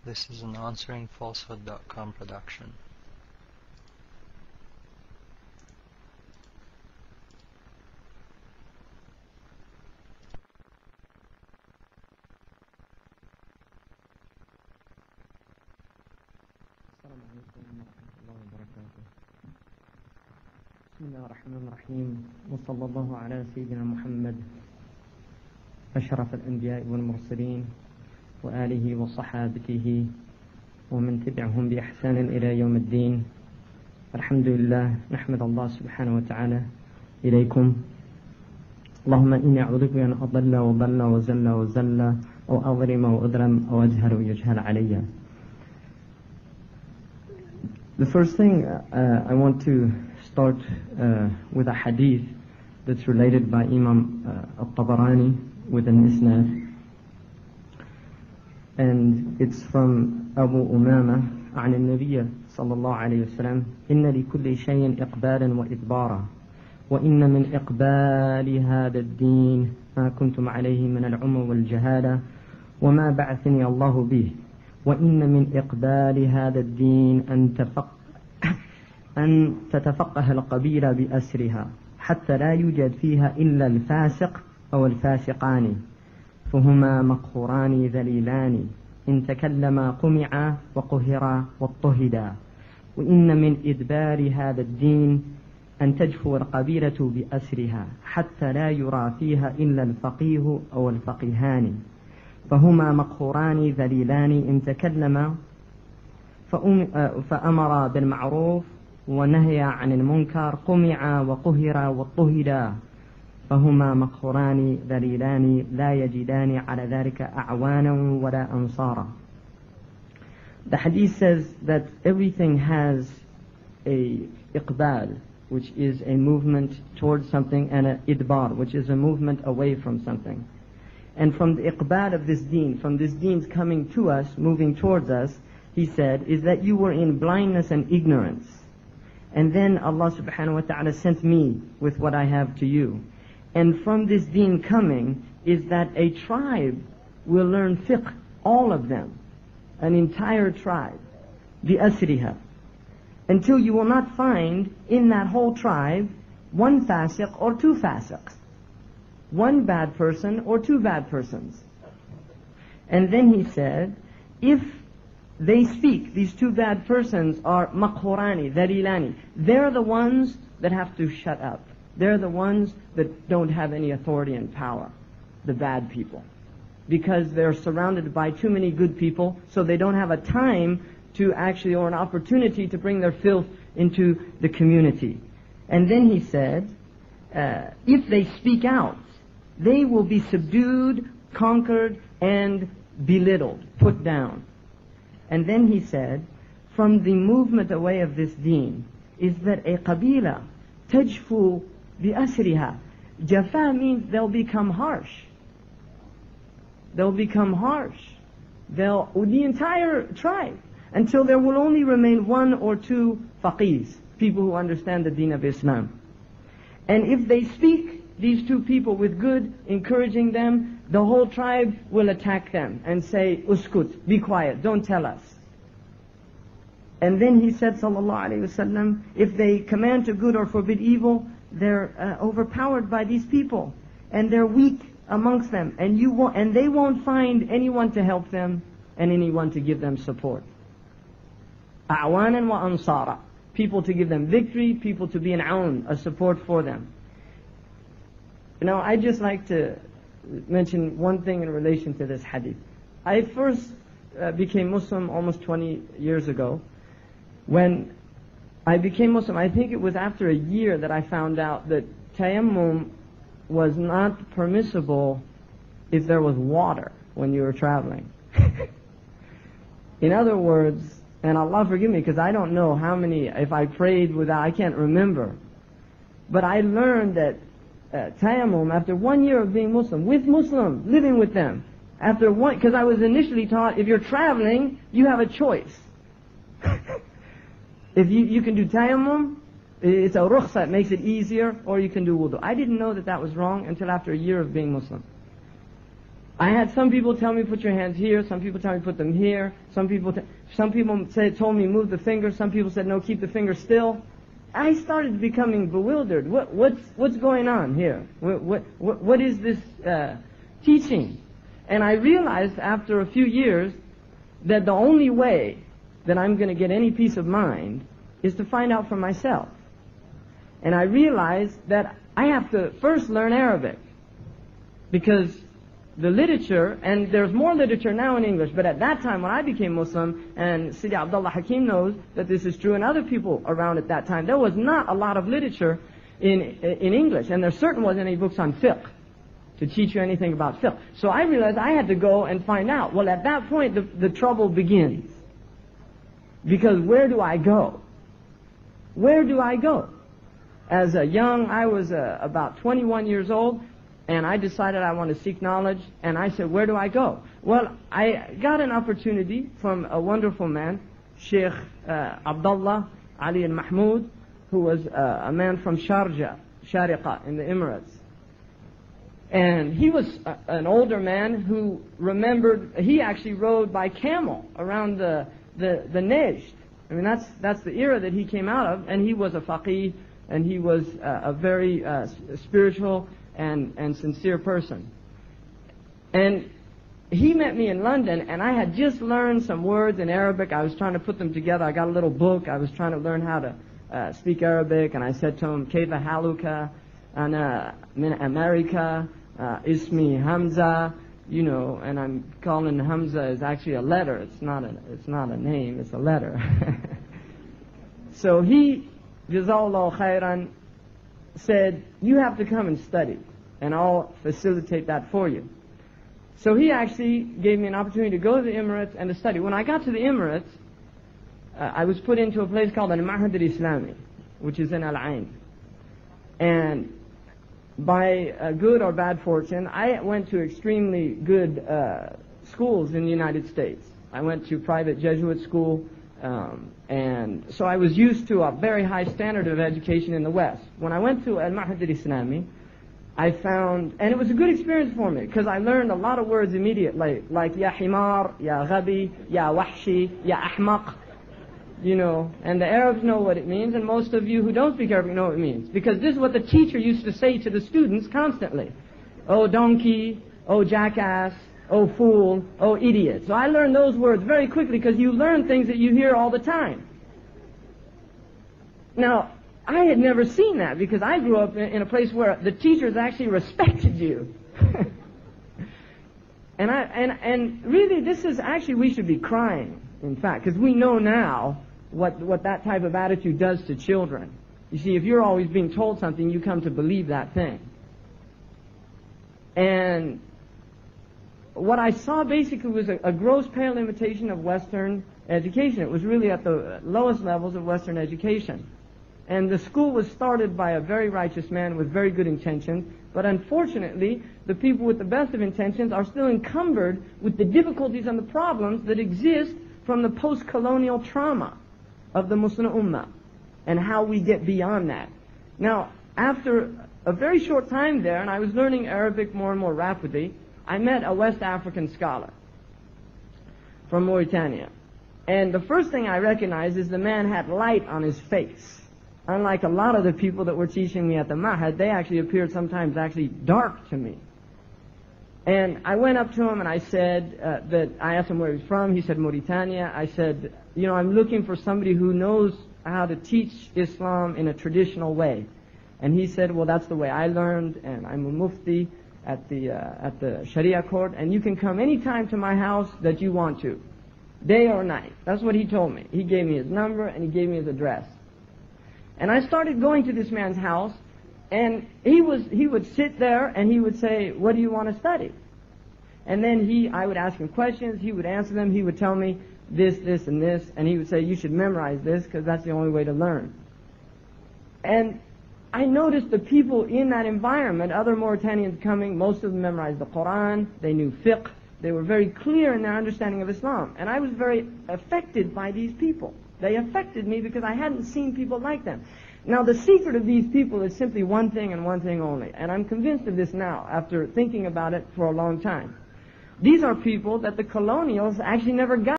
This is an AnsweringFalsehood.com production. السلام عليكم ورحمة الله وبركاته. بسم الله الرحمن الرحيم، وصلى الله على سيدنا محمد أشرف الأنبياء والمرسلين وآله وصحابته ومن تبعهم بإحسان إلى يوم الدين. الحمد لله، نحمد الله سبحانه وتعالى. إليكم اللهم إني أعوذ بك أن أضل وضل وزل وزل أو أظلم وأظلم أو أجهل ويجهل علي. The first thing I want to start with a hadith that's related by Imam al-Tabarani with an isnad. And it's from Abu Umama عن النبي صلى الله عليه وسلم إن لكل شيء إقبالا وإدبارا وإن من إقبال هذا الدين ما كنتم عليه من العمى والجهالة وما بعثني الله به وإن من إقبال هذا الدين أن تتفقه القبيلة بأسرها حتى لا يوجد فيها إلا الفاسق أو الفاسقان فهما مقهوران ذليلان إن تكلما قمعا وقهرا واضطهدا وإن من إدبار هذا الدين أن تجفو القبيلة بأسرها حتى لا يرى فيها إلا الفقيه أو الفقيهان فهما مقهوران ذليلان إن تكلما فأمر بالمعروف ونهي عن المنكر قمعا وقهرا واضطهدا فهما مقهوران ذليلان لا يجدان على ذلك أعوانا ولا أنصارا. The hadith says that everything has a iqbal, which is a movement towards something, and a idbar, which is a movement away from something. And from the iqbal of this deen, from this deen's coming to us, moving towards us, he said, is that you were in blindness and ignorance. And then Allah subhanahu wa ta'ala sent me with what I have to you. And from this deen coming is that a tribe will learn fiqh, all of them, an entire tribe, bi'asriha, until you will not find in that whole tribe one fasiq or two fasiqs, one bad person or two bad persons. And then he said, if they speak, these two bad persons are maqhurani, dharilani, they're the ones that have to shut up. They're the ones that don't have any authority and power, the bad people, because they're surrounded by too many good people, so they don't have a time to actually, or an opportunity to bring their filth into the community. And then he said, if they speak out, they will be subdued, conquered, and belittled, put down. And then he said, from the movement away of this deen is that a qabila tajfu bi'asriha. Jafa means they'll become harsh. They'll become harsh. The entire tribe, until there will only remain one or two faqihs, people who understand the deen of Islam. And if they speak, these two people, with good, encouraging them, the whole tribe will attack them and say, uskut, be quiet, don't tell us. And then he said, sallallahu alayhi wasallam, if they command to good or forbid evil, they're overpowered by these people, and they're weak amongst them, and they won't find anyone to help them and anyone to give them support. A'wanan wa ansara, people to give them victory, people to be an aun, a support for them. Now, I'd just like to mention one thing in relation to this hadith. I first became Muslim almost 20 years ago. When I became Muslim, I think it was after a year that I found out that tayammum was not permissible if there was water when you were traveling. In other words, and Allah forgive me because I don't know how many, if I prayed without, I can't remember. But I learned that tayammum, after 1 year of being Muslim, with Muslims, living with them, after one, because I was initially taught, if you're traveling, you have a choice. If you can do tayammum, it's a rukhsa, it makes it easier, or you can do wudu. I didn't know that that was wrong until after a year of being Muslim. I had some people tell me put your hands here, some people tell me put them here, some people told me move the fingers, some people said no, keep the fingers still. I started becoming bewildered. What's going on here? What is this teaching? And I realized after a few years that the only way that I'm going to get any peace of mind is to find out for myself. And I realized that I have to first learn Arabic, because the literature, and there's more literature now in English, but at that time when I became Muslim, and Sidi Abdullah Hakim knows that this is true, and other people around at that time, there was not a lot of literature in English, and there certainly wasn't any books on fiqh to teach you anything about fiqh. So I realized I had to go and find out. Well, at that point, the trouble begins. Because where do I go? Where do I go? As a young, I was about 21 years old, and I decided I want to seek knowledge, and I said, where do I go? Well, I got an opportunity from a wonderful man, Sheikh Abdullah Ali al-Mahmoud, who was a man from Sharjah, Shariqa, in the Emirates. And he was an older man who remembered, he actually rode by camel around the Najd. I mean, that's the era that he came out of, and he was a faqih, and he was a very spiritual and sincere person. And he met me in London, and I had just learned some words in Arabic. I was trying to put them together. I got a little book. I was trying to learn how to speak Arabic, and I said to him, Kayfa haluka, ana min America, ismi hamza, you know, and I'm calling hamza is actually a letter. It's not a name, it's a letter. So he, Jazallahu khairan, said, you have to come and study, and I'll facilitate that for you. So he actually gave me an opportunity to go to the Emirates and to study. When I got to the Emirates, I was put into a place called Al-Mahad al-Islami, which is in Al-Ain. And by good or bad fortune, I went to extremely good schools in the United States. I went to private Jesuit school, and so I was used to a very high standard of education in the West. When I went to Al-Mahad al-Islami, I found, and it was a good experience for me, because I learned a lot of words immediately, like ya himar, ya ghabi, ya wahshi, ya ahmaq, you know, and the Arabs know what it means, and most of you who don't speak Arabic know what it means, because this is what the teacher used to say to the students constantly. Oh donkey, oh jackass, oh fool, oh idiot. So I learned those words very quickly, because you learn things that you hear all the time. Now, I had never seen that, because I grew up in a place where the teachers actually respected you. and really, this is actually, we should be crying, in fact, because we know now what that type of attitude does to children. You see, if you're always being told something, you come to believe that thing. And what I saw basically was a gross pale imitation of Western education. It was really at the lowest levels of Western education. And the school was started by a very righteous man with very good intentions, but unfortunately, the people with the best of intentions are still encumbered with the difficulties and the problems that exist from the post-colonial trauma of the Muslim Ummah, and how we get beyond that. Now, after a very short time there, and I was learning Arabic more and more rapidly, I met a West African scholar from Mauritania. And the first thing I recognized is the man had light on his face. Unlike a lot of the people that were teaching me at the Mahad, they actually appeared sometimes actually dark to me. And I went up to him and I said that I asked him where he was from. He said Mauritania. I said, you know, I'm looking for somebody who knows how to teach Islam in a traditional way. And he said, well, that's the way I learned, and I'm a mufti at the Sharia court, and you can come anytime to my house that you want to, day or night. That's what he told me. He gave me his number and he gave me his address. And I started going to this man's house, and he would sit there and he would say, what do you want to study? And then I would ask him questions, he would answer them, he would tell me this, this, and this, and he would say, you should memorize this because that's the only way to learn. And I noticed the people in that environment, other Mauritanians coming, most of them memorized the Quran, they knew fiqh, they were very clear in their understanding of Islam. And I was very affected by these people. They affected me because I hadn't seen people like them. Now, the secret of these people is simply one thing and one thing only. And I'm convinced of this now, after thinking about it for a long time. These are people that the colonials actually never got.